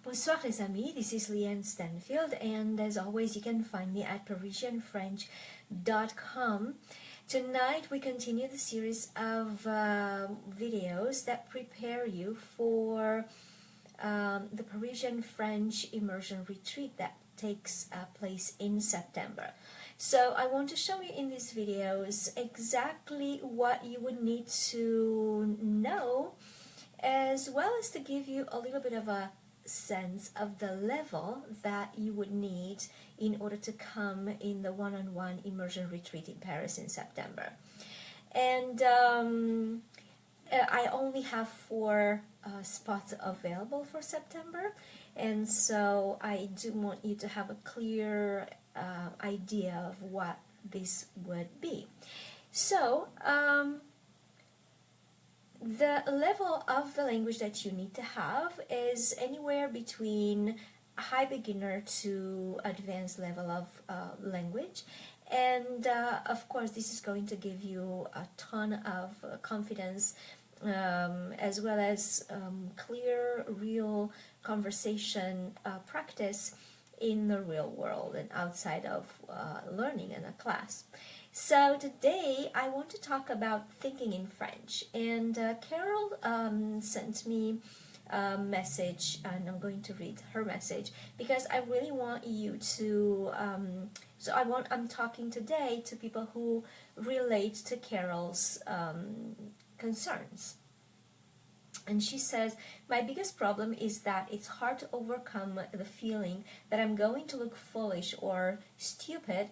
Bonsoir les amis, this is Llyane Stanfield, and as always you can find me at parisianfrench.com. Tonight we continue the series of videos that prepare you for the Parisian French immersion retreat that takes place in September. So I want to show you in these videos exactly what you would need to know, as well as to give you a little bit of a sense of the level that you would need in order to come in the one-on-one immersion retreat in Paris in September. And I only have 4 spots available for September, and so I do want you to have a clear idea of what this would be. So the level of the language that you need to have is anywhere between high beginner to advanced level of language, and of course this is going to give you a ton of confidence, as well as clear, real conversation practice in the real world and outside of learning in a class. So today I want to talk about thinking in French, and Carol sent me a message, and I'm going to read her message because I really want you to I'm talking today to people who relate to Carol's concerns. And she says, my biggest problem is that it's hard to overcome the feeling that I'm going to look foolish or stupid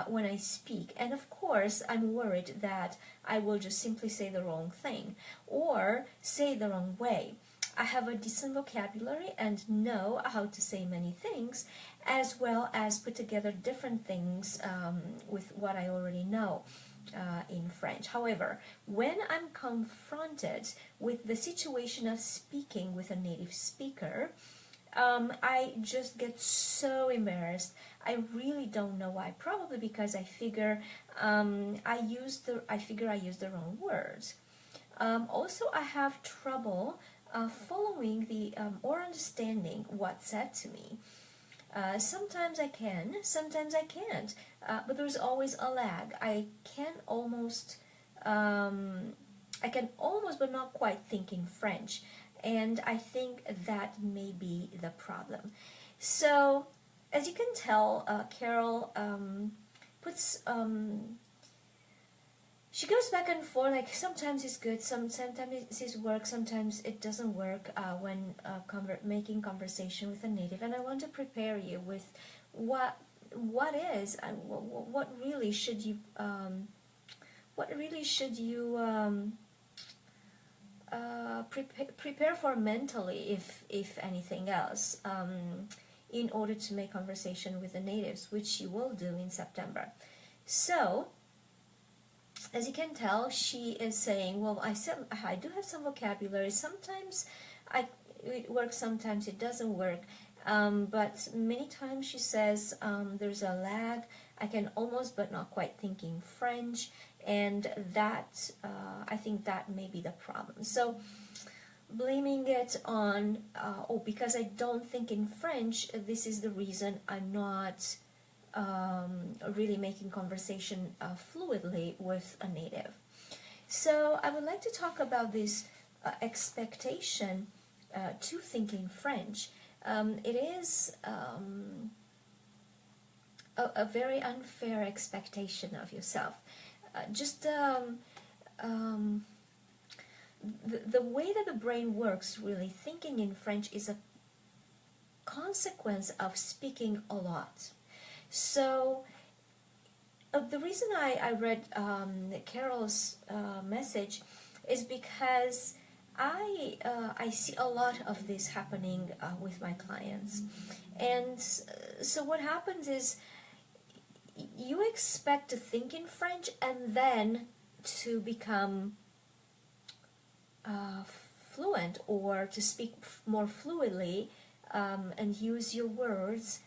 when I speak, and of course I'm worried that I will just simply say the wrong thing or say the wrong way. I have a decent vocabulary and know how to say many things, as well as put together different things with what I already know in French. However, when I'm confronted with the situation of speaking with a native speaker, I just get so embarrassed. I really don't know why. Probably because I figure I use the wrong words. Also, I have trouble following the or understanding what's said to me. Sometimes I can, sometimes I can't. But there's always a lag. I can almost but not quite think in French. And I think that may be the problem. So, as you can tell, Carol puts, she goes back and forth, like sometimes it's good, sometimes it works, sometimes it doesn't work when making conversation with a native. And I want to prepare you with what really should you prepare for mentally, if anything else, in order to make conversation with the natives, which you will do in September. So, as you can tell, she is saying, well, I do have some vocabulary. Sometimes it works, sometimes it doesn't work. But many times she says there's a lag. I can almost but not quite think in French, and that I think that may be the problem. So blaming it on because I don't think in French, this is the reason I'm not really making conversation fluidly with a native. So I would like to talk about this expectation to think in French. It is a very unfair expectation of yourself. The way that the brain works, really, thinking in French is a consequence of speaking a lot. So the reason I read Carol's message is because I see a lot of this happening with my clients. And so what happens is you expect to think in French and then to become fluent, or to speak more fluidly and use your words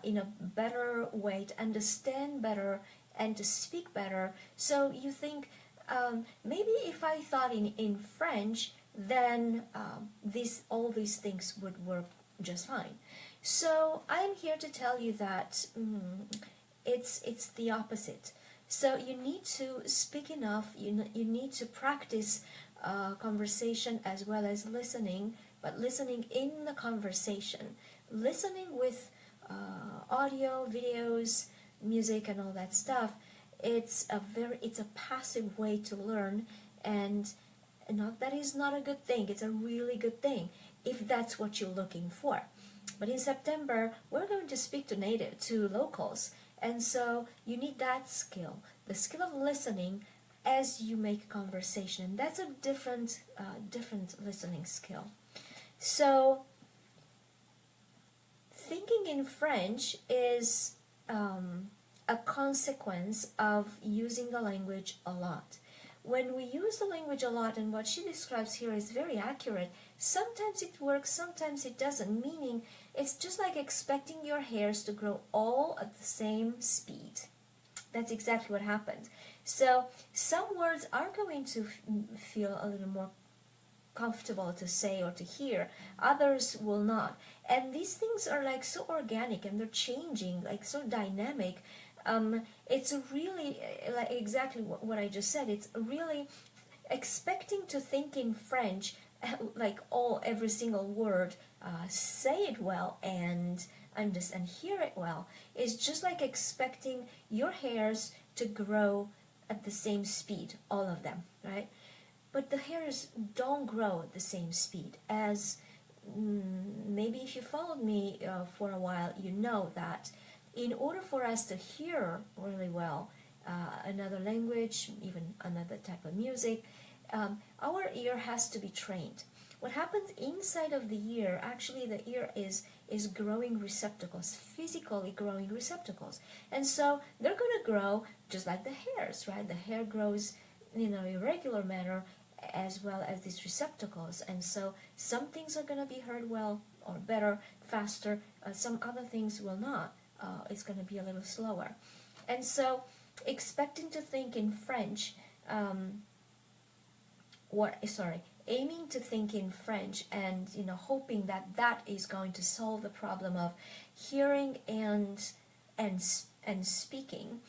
in a better way, to understand better and to speak better. So you think, maybe if I thought in French, then all these things would work just fine. So I'm here to tell you that it's the opposite. So you need to speak enough, you need to practice conversation as well as listening, but listening in the conversation, listening with audio, videos, music and all that stuff. It's a passive way to learn, and that is not a good thing. It's a really good thing if that's what you're looking for. But in September, we're going to speak to locals, and so you need that skill, the skill of listening as you make conversation. And that's a different listening skill. So thinking in French is a consequence of using the language a lot. When we use the language a lot, and what she describes here is very accurate, sometimes it works, sometimes it doesn't, meaning it's just like expecting your hairs to grow all at the same speed. That's exactly what happens. So some words are going to feel a little more comfortable to say or to hear, others will not. And these things are like so organic, and they're changing, like so dynamic. It's really like exactly what I just said. It's really expecting to think in French, like every single word, say it well and hear it well. It's just like expecting your hairs to grow at the same speed, all of them, right? But the hairs don't grow at the same speed. As maybe if you followed me for a while, you know that in order for us to hear really well another language, even another type of music, our ear has to be trained. What happens inside of the ear, actually the ear is growing receptacles, physically growing receptacles. And so they're going to grow just like the hairs, right? The hair grows in an irregular manner as well as these receptacles. And so some things are going to be heard well or better, faster. Some other things will not. It's going to be a little slower. And so expecting to think in French, aiming to think in French and hoping that is going to solve the problem of hearing and speaking,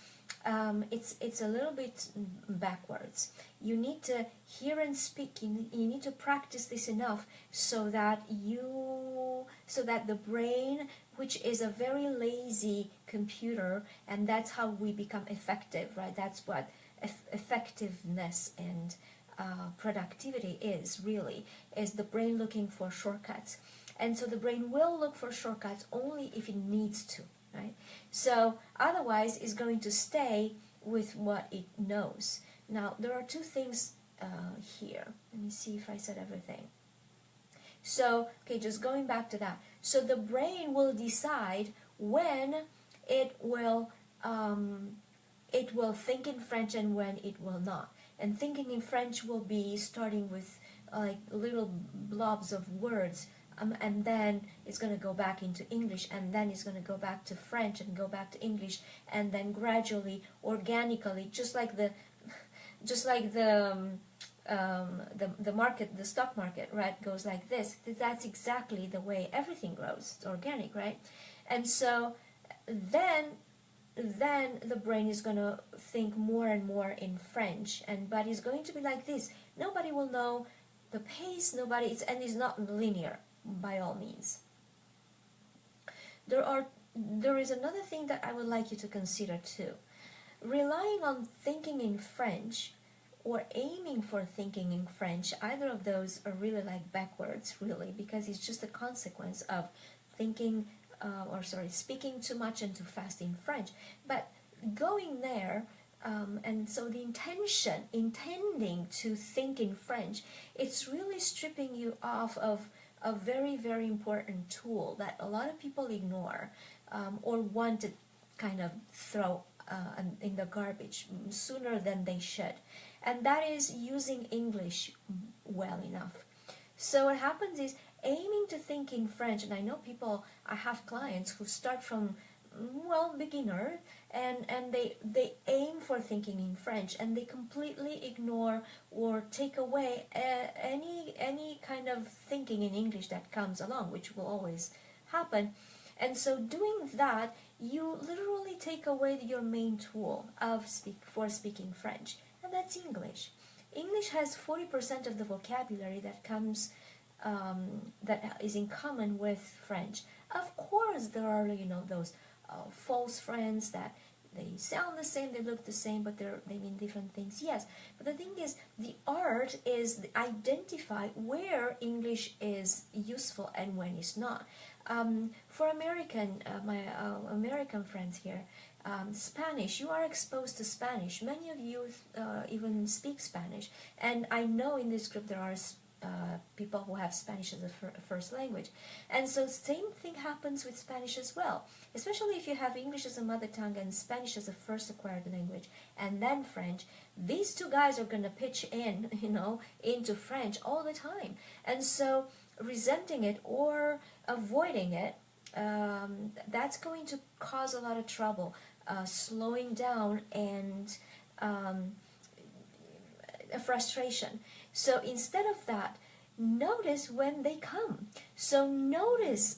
it's a little bit backwards. You need to hear and speak. You need to practice this enough so that the brain, which is a very lazy computer, and that's how we become effective, right? That's what effectiveness and productivity is the brain looking for shortcuts. And so the brain will look for shortcuts only if it needs to, right? So otherwise it's going to stay with what it knows. Now there are two things here. Let me see if I said everything. So, okay, just going back to that. So the brain will decide when it will think in French and when it will not. And thinking in French will be starting with like little blobs of words, and then it's going to go back into English, and then it's going to go back to French and go back to English, and then gradually, organically, just like the market, the stock market, right, goes like this. That's exactly the way everything grows. It's organic, right? And so then the brain is going to think more and more in French, but it's going to be like this. Nobody will know the pace, and it's not linear by all means. There is another thing that I would like you to consider too. Relying on thinking in French or aiming for thinking in French, either of those are really like backwards, really, because it's just a consequence of speaking too much and too fast in French. But going there, and so the intending to think in French, it's really stripping you off of a very, very important tool that a lot of people ignore or want to kind of throw in the garbage sooner than they should. And that is using English well enough. So what happens is aiming to think in French, and I know I have clients who start from well, beginner, and they aim for thinking in French, and they completely ignore or take away any kind of thinking in English that comes along, which will always happen. And so doing that, you literally take away your main tool for speaking French, and that's English. English has 40% of the vocabulary that is in common with French. Of course, there are those false friends that they sound the same, they look the same, but they mean different things. Yes, but the thing is, the art is to identify where English is useful and when it's not. For my American friends here, Spanish, you are exposed to Spanish. Many of you even speak Spanish, and I know in this group there are people who have Spanish as a first language, and so same thing happens with Spanish as well, especially if you have English as a mother tongue and Spanish as a first acquired language, and then French. These two guys are going to pitch in, into French all the time, and so resenting it or avoiding it, that's going to cause a lot of trouble, slowing down, and a frustration. So instead of that, notice when they come. So notice,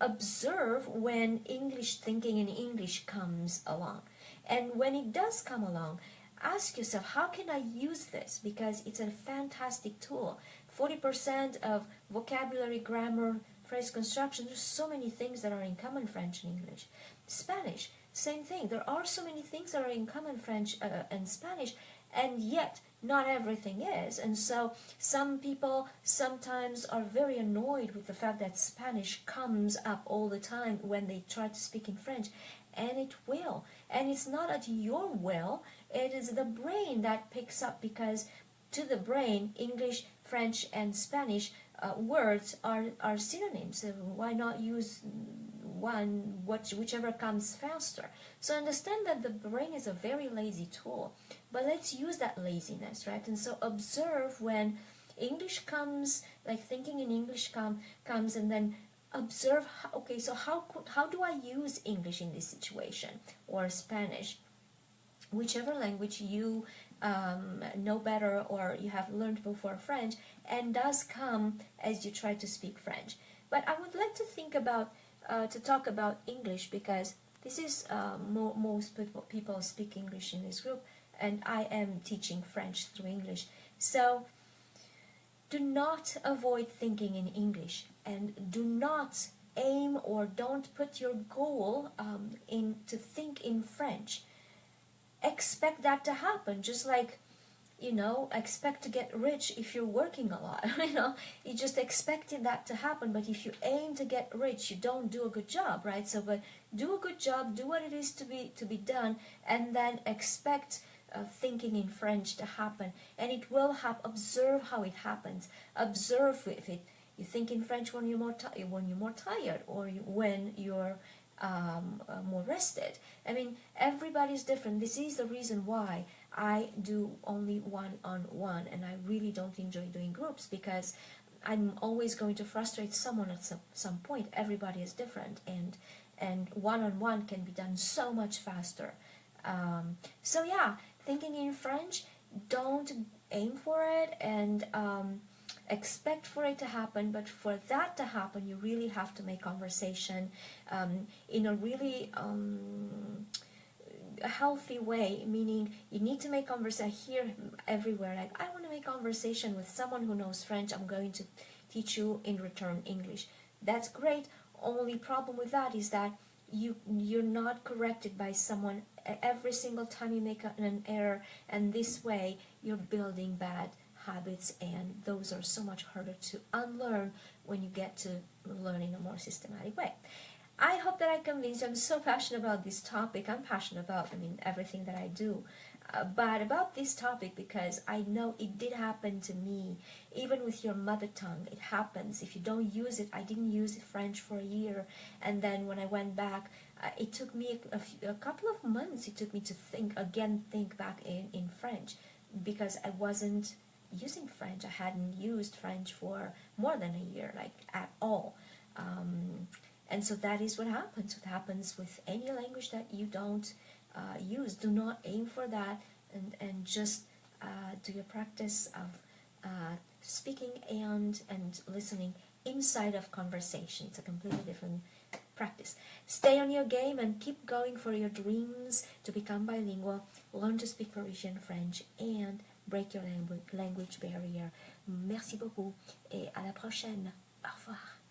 observe when English thinking in English comes along. And when it does come along, ask yourself, how can I use this? Because it's a fantastic tool. 40% of vocabulary, grammar, phrase construction, there's so many things that are in common French and English. Spanish, same thing. There are so many things that are in common French and Spanish, and yet not everything is. And so some people sometimes are very annoyed with the fact that Spanish comes up all the time when they try to speak in French, and it will. And it's not at your will, it is the brain that picks up, because to the brain, English, French, and Spanish words are synonyms. So why not use whichever comes faster? So understand that the brain is a very lazy tool, but let's use that laziness, right? And so observe when English comes, like thinking in English comes, and then observe, okay, so how do I use English in this situation, or Spanish, whichever language you know better or you have learned before French, and does come as you try to speak French. But I would like to talk about English, because this is most people speak English in this group, and I am teaching French through English. So do not avoid thinking in English, and do not aim or don't put your goal in to think in French. Expect that to happen, just like expect to get rich if you're working a lot. You just expected that to happen, but if you aim to get rich, you don't do a good job, right? So, but do a good job, do what it is to be done, and then expect thinking in French to happen, and it will happen. Observe how it happens. Observe if you think in French when you're more tired, or when you're more rested. I mean, everybody's different. This is the reason why I do only one-on-one, and I really don't enjoy doing groups, because I'm always going to frustrate someone at some point. Everybody is different, and one-on-one can be done so much faster. So yeah, thinking in French, don't aim for it, and expect for it to happen, but for that to happen, you really have to make conversation in a really healthy way, meaning you need to make conversation. I hear everywhere, like, I want to make conversation with someone who knows French, I'm going to teach you in return English. That's great. Only problem with that is that you're not corrected by someone every single time you make an error, and this way you're building bad habits, and those are so much harder to unlearn when you get to learn in a more systematic way. I hope that I convinced you. I'm so passionate about this topic. I'm passionate about, everything that I do, but about this topic because I know it did happen to me. Even with your mother tongue, it happens. If you don't use it, I didn't use French for a year, and then when I went back, it took me a couple of months. It took me to think back in French, because I wasn't using French. I hadn't used French for more than a year, like at all. And so that is what happens. What happens with any language that you don't use. Do not aim for that, and just do your practice of speaking and listening inside of conversation. It's a completely different practice. Stay on your game and keep going for your dreams to become bilingual, learn to speak Parisian French, and break your language barrier. Merci beaucoup et à la prochaine. Au revoir.